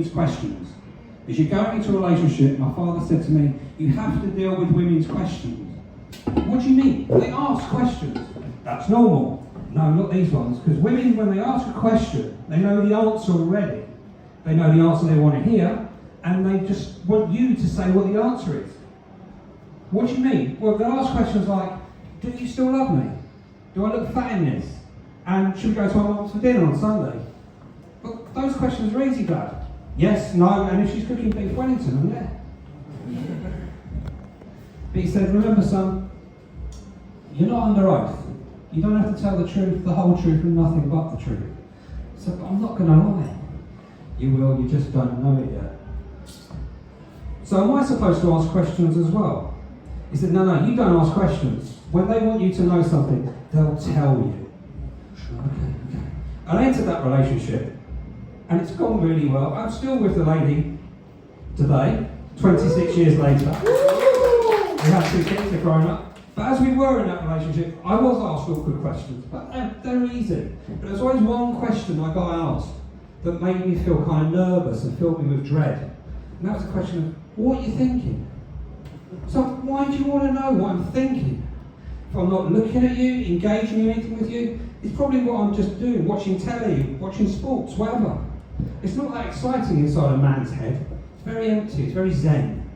women's questions. As you're going into a relationship, my father said to me, you have to deal with women's questions. What do you mean? They ask questions. That's normal. No, not these ones. Because women, when they ask a question, they know the answer already. They know the answer they want to hear, and they just want you to say what the answer is. What do you mean? Well, they ask questions like, do you still love me? Do I look fat in this? And should we go to my mum's for dinner on Sunday? But those questions are easy, Dad. Yes, no, and if she's cooking beef Wellington, I'm there. But he said, remember son, you're not under oath. You don't have to tell the truth, the whole truth, and nothing but the truth. So, but I'm not going to lie. You will, you just don't know it yet. So am I supposed to ask questions as well? He said, no, you don't ask questions. When they want you to know something, they'll tell you. Okay. I entered that relationship, and it's gone really well. I'm still with the lady today, 26 years later. We have 2 kids, they're grown up. But as we were in that relationship, I was asked awkward questions, but they're easy. But there was always one question I got asked that made me feel kind of nervous and filled me with dread. And that was the question of, what are you thinking? So why do you want to know what I'm thinking? If I'm not looking at you, engaging in anything with you, it's probably what I'm just doing, watching telly, watching sports, whatever. It's not that exciting inside a man's head. It's very empty, it's very zen.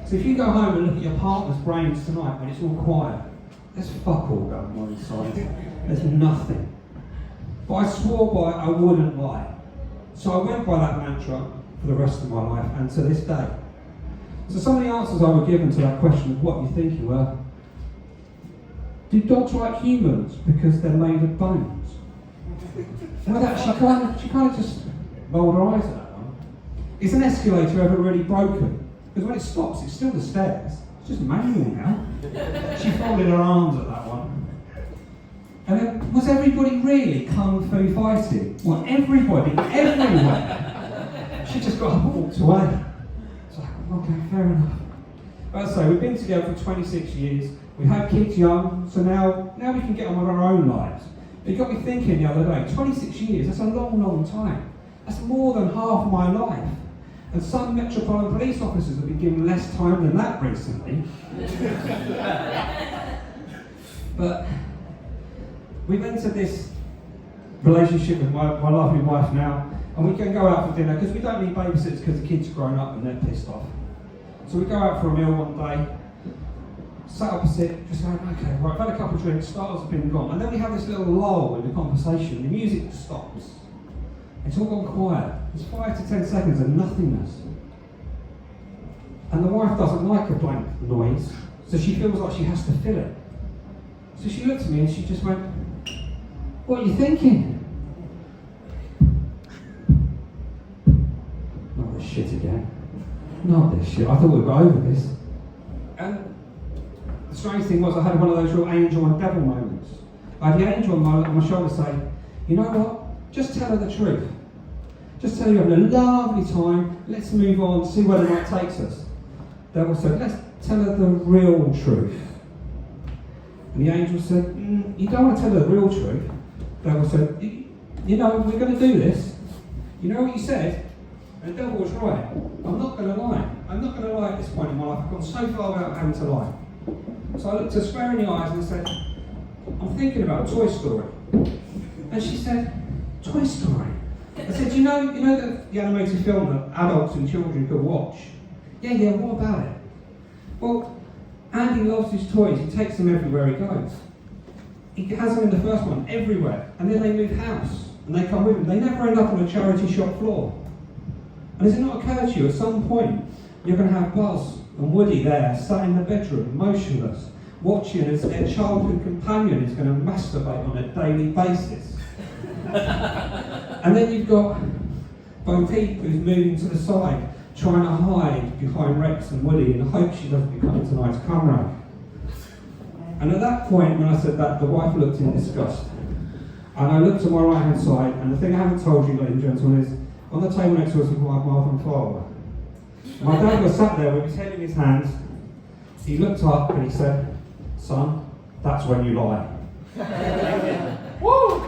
So if you go home and look at your partner's brains tonight when it's all quiet, there's fuck all going on inside. There's nothing. But I swore by I wouldn't lie. So I went by that mantra for the rest of my life and to this day. So some of the answers I were given to that question of what you're thinking were, do dogs like humans because they're made of bones? Well, that, she kind of just rolled her eyes at that one. Is an escalator ever really broken? Because when it stops, it's still the stairs. It's just manual now. She folded her arms at that one. And then, was everybody really kung fu fighting? Well, everybody, everywhere. She just got up and walked away. It's like, okay, fair enough. But as I say, we've been together for 26 years. We have kids young, so now we can get on with our own lives. But it got me thinking the other day, 26 years, that's a long, long time. That's more than half my life. And some Metropolitan Police officers have been given less time than that recently. But we've entered this relationship with my lovely wife now, and we can go out for dinner, because we don't need babysitters because the kids are grown up and they're pissed off. So we go out for a meal one day, sat opposite, just going, okay, right, I've had a couple of drinks, starters have been gone, and then we have this little lull in the conversation, the music stops. It's all gone quiet. It's 5 to 10 seconds of nothingness. And the wife doesn't like a blank noise, so she feels like she has to fill it. So she looked at me and she just went, what are you thinking? Not this shit again. Not this shit. I thought we were over this. And the strange thing was I had one of those real angel and devil moments. I had the angel on my shoulder say, you know what? Just tell her the truth. Just tell her you're having a lovely time, let's move on, see where the night takes us. Devil said, let's tell her the real truth. And the angel said, you don't want to tell her the real truth. Devil said, you know, we're going to do this. You know what you said? And the devil was right. I'm not going to lie. I'm not going to lie at this point in my life. I've gone so far without having to lie. So I looked her square in the eyes and said, I'm thinking about Toy Story. And she said, Toy Story? I said, you know the animated film that adults and children could watch? Yeah, what about it? Well, Andy loves his toys, he takes them everywhere he goes. He has them in the first one, everywhere, and then they move house, and they come with him. They never end up on a charity shop floor. And has it not occurred to you, at some point, you're going to have Buzz and Woody there, sat in the bedroom, motionless, watching as their childhood companion is going to masturbate on a daily basis. And then you've got Bo Peep, who's moving to the side, trying to hide behind Rex and Woody in the hope she doesn't become tonight's camera. And at that point, when I said that, the wife looked in disgust. And I looked to my right hand side, and the thing I haven't told you, ladies and gentlemen, is on the table next to us was my mother and father. My dad was sat there with his head in his hands. He looked up and he said, son, that's when you lie. Woo!